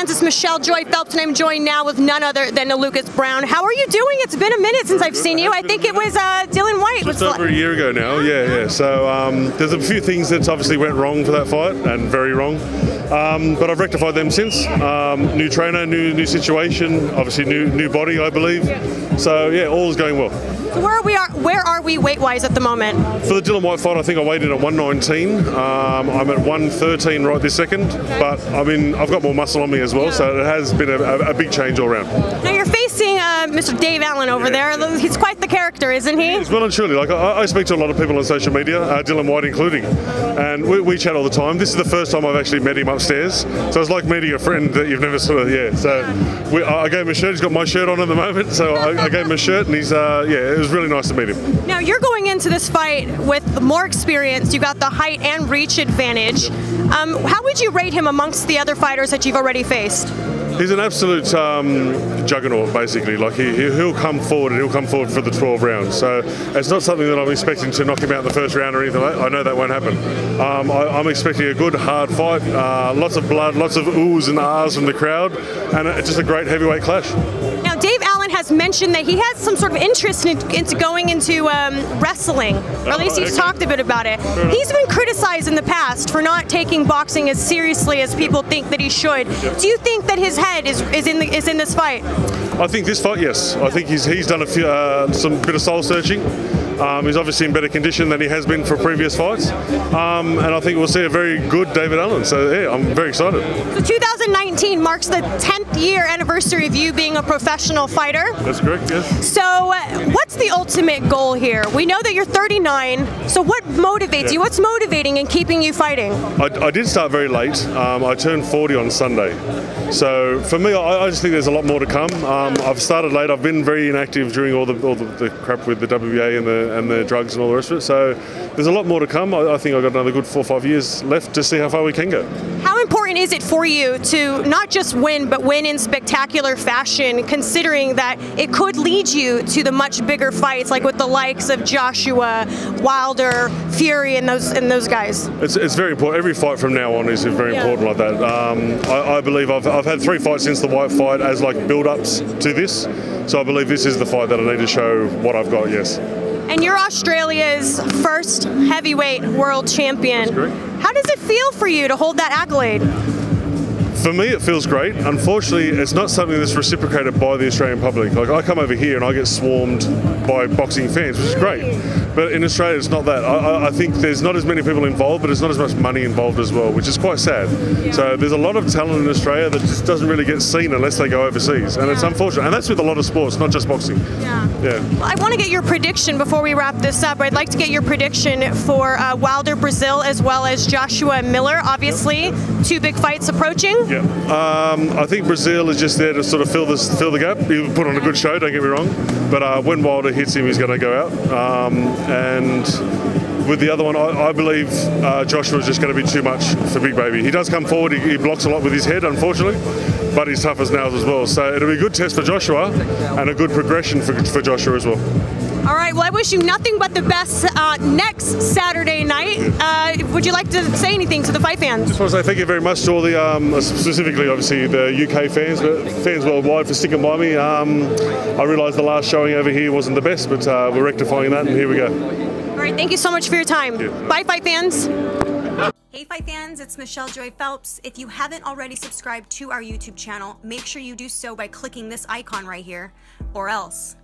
fans, it's Michelle Joy Phelps, and I'm joined now with none other than Lucas Browne. How are you doing? It's been a minute since I've seen you. I think it was Dylan White. Just over a year ago now, yeah. So there's a few things that obviously went wrong for that fight, and very wrong. But I've rectified them since. New trainer, new situation, obviously new body, I believe. So yeah, all is going well. So where are we weight-wise at the moment? For the Dylan White fight, I think I weighed in at 119. I'm at 113 right this second, but I mean, I've got more muscle on me as well, so it has been a big change all around. Now you're facing Mr. Dave Allen over there. He's quite the character, isn't he? He's well and truly. Like I speak to a lot of people on social media, Dylan White including, and we chat all the time. This is the first time I've actually met him upstairs, so it's like meeting a friend that you've never sort of, So I gave him a shirt. He's got my shirt on at the moment, so I gave him a shirt, and he's it was really nice to meet him. Now you're going into this fight with more experience. You got the height and reach advantage. How would you rate him amongst the other fighters that you've already faced? He's an absolute juggernaut, basically. Like he'll come forward, and he'll come forward for the 12 rounds. So it's not something that I'm expecting to knock him out in the first round or anything like that. I know that won't happen. I'm expecting a good, hard fight, lots of blood, lots of oohs and ahs from the crowd, and it's just a great heavyweight clash. Now, Dave Allen has mentioned that he has some sort of interest into going into wrestling, or at least he's talked a bit about it. He's been criticized in the past for not taking boxing as seriously as people think that he should. Do you think that his head is in this fight? I think this fight, yes. I think he's done a few some bit of soul searching. He's obviously in better condition than he has been for previous fights, and I think we'll see a very good David Allen. So yeah, I'm very excited. So 2019 marks the 10th year anniversary of you being a professional fighter. That's correct, yes. So what's the ultimate goal here? We know that you're 39, so what motivates you? What's motivating and keeping you fighting? I did start very late. I turned 40 on Sunday. So for me, I just think there's a lot more to come. I've started late. I've been very inactive during all the crap with the WBA and the drugs and all the rest of it. So there's a lot more to come. I think I've got another good 4 or 5 years left to see how far we can go. How important is it for you to not just win, but win in spectacular fashion, considering that it could lead you to the much bigger fights, like with the likes of Joshua, Wilder, Fury, and those guys? It's very important. Every fight from now on is very important like that. I believe I've had 3 fights since the White fight as like build-ups to this. So I believe this is the fight that I need to show what I've got, yes. And you're Australia's first heavyweight world champion. That's correct. How does it feel for you to hold that accolade? For me, it feels great. Unfortunately, it's not something that's reciprocated by the Australian public. Like I come over here and I get swarmed by boxing fans, which is great. But in Australia, it's not that. I think there's not as many people involved, but there's not as much money involved as well, which is quite sad. Yeah. So there's a lot of talent in Australia that just doesn't really get seen unless they go overseas, and it's unfortunate. And that's with a lot of sports, not just boxing. Yeah. Well, I want to get your prediction before we wrap this up. I'd like to get your prediction for Wilder-Breazeale as well as Joshua Miller. Obviously, 2 big fights approaching. Yeah. I think Breazeale is just there to sort of fill the gap. He put on a good show, don't get me wrong. But when Wilder hits him, he's going to go out. And with the other one, I believe Joshua's just going to be too much for Big Baby. He does come forward, he blocks a lot with his head, unfortunately, but he's tough as nails as well. So it'll be a good test for Joshua and a good progression for Joshua as well. All right, well, I wish you nothing but the best next Saturday night. Would you like to say anything to the fight fans? Just want to say thank you very much to all the, specifically, obviously, the UK fans, but fans worldwide for sticking by me. I realised the last showing over here wasn't the best, but we're rectifying that, and here we go. All right, thank you so much for your time. Bye, fight fans. Hey fight fans, it's Michelle Joy Phelps. If you haven't already subscribed to our YouTube channel, make sure you do so by clicking this icon right here, or else